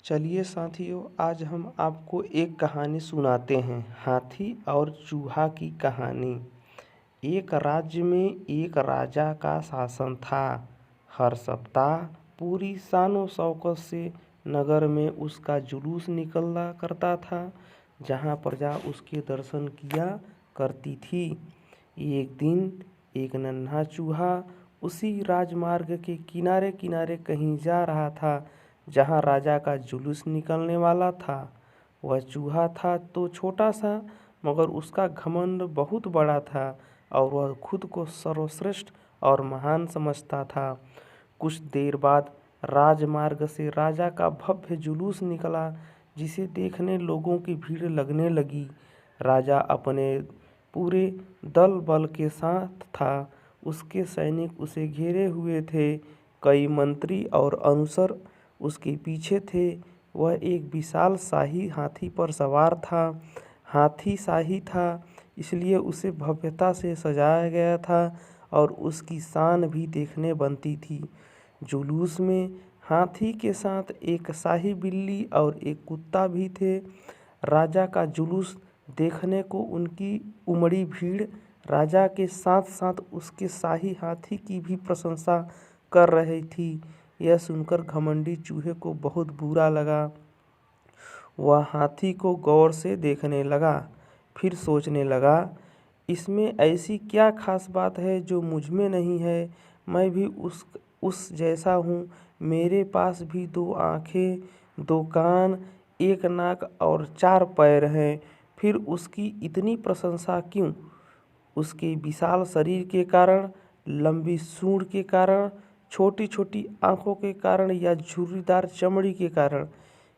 चलिए साथियों, आज हम आपको एक कहानी सुनाते हैं, हाथी और चूहा की कहानी। एक राज्य में एक राजा का शासन था। हर सप्ताह पूरी शानो शौकत से नगर में उसका जुलूस निकला करता था, जहाँ प्रजा उसके दर्शन किया करती थी। एक दिन एक नन्हा चूहा उसी राजमार्ग के किनारे किनारे कहीं जा रहा था जहाँ राजा का जुलूस निकलने वाला था। वह चूहा था तो छोटा सा, मगर उसका घमंड बहुत बड़ा था और वह खुद को सर्वश्रेष्ठ और महान समझता था। कुछ देर बाद राजमार्ग से राजा का भव्य जुलूस निकला, जिसे देखने लोगों की भीड़ लगने लगी। राजा अपने पूरे दल बल के साथ था। उसके सैनिक उसे घेरे हुए थे। कई मंत्री और अनुचर उसके पीछे थे। वह एक विशाल शाही हाथी पर सवार था। हाथी शाही था, इसलिए उसे भव्यता से सजाया गया था और उसकी शान भी देखने बनती थी। जुलूस में हाथी के साथ एक शाही बिल्ली और एक कुत्ता भी थे। राजा का जुलूस देखने को उनकी उमड़ी भीड़ राजा के साथ साथ उसके शाही हाथी की भी प्रशंसा कर रही थी। यह सुनकर घमंडी चूहे को बहुत बुरा लगा। वह हाथी को गौर से देखने लगा, फिर सोचने लगा, इसमें ऐसी क्या खास बात है जो मुझ में नहीं है। मैं भी उस जैसा हूँ। मेरे पास भी 2 आँखें, 2 कान, 1 नाक और 4 पैर हैं। फिर उसकी इतनी प्रशंसा क्यों? उसके विशाल शरीर के कारण, लंबी सूंड के कारण, छोटी छोटी आँखों के कारण या झुर्रीदार चमड़ी के कारण?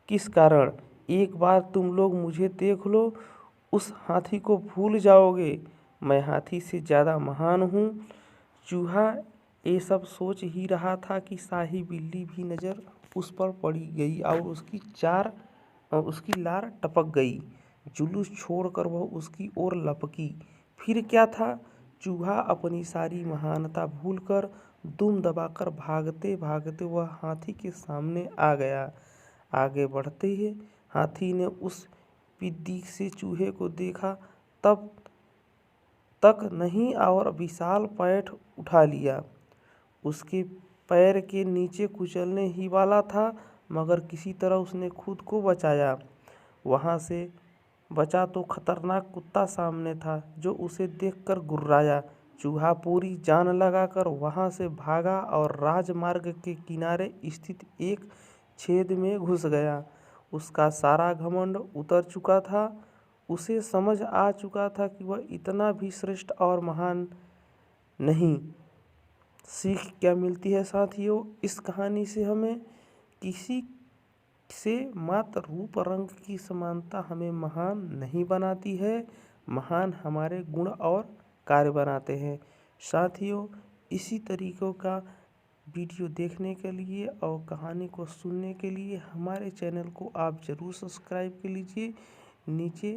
किस कारण? एक बार तुम लोग मुझे देख लो, उस हाथी को भूल जाओगे। मैं हाथी से ज़्यादा महान हूँ। चूहा ये सब सोच ही रहा था कि शाही बिल्ली भी नज़र उस पर पड़ी गई और उसकी लार टपक गई। जुलूस छोड़कर वह उसकी ओर लपकी। फिर क्या था? चूहा अपनी सारी महानता भूलकर दुम दबाकर भागते भागते वह हाथी के सामने आ गया। आगे बढ़ते ही हाथी ने उस पिद्दी से चूहे को देखा तब तक नहीं और विशाल पैठ उठा लिया। उसके पैर के नीचे कुचलने ही वाला था, मगर किसी तरह उसने खुद को बचाया। वहाँ से बचा तो खतरनाक कुत्ता सामने था, जो उसे देखकर गुर्राया। चूहा पूरी जान लगाकर वहाँ से भागा और राजमार्ग के किनारे स्थित एक छेद में घुस गया। उसका सारा घमंड उतर चुका था। उसे समझ आ चुका था कि वह इतना भी श्रेष्ठ और महान नहीं। सीख क्या मिलती है साथियों इस कहानी से? हमें किसी से मात्र रूप रंग की समानता हमें महान नहीं बनाती है। महान हमारे गुण और कार्य बनाते हैं। साथियों, इसी तरीक़ों का वीडियो देखने के लिए और कहानी को सुनने के लिए हमारे चैनल को आप ज़रूर सब्सक्राइब कर लीजिए। नीचे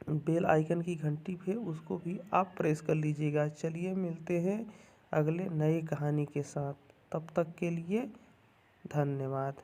बेल आइकन की घंटी पे उसको भी आप प्रेस कर लीजिएगा। चलिए मिलते हैं अगले नए कहानी के साथ। तब तक के लिए धन्यवाद।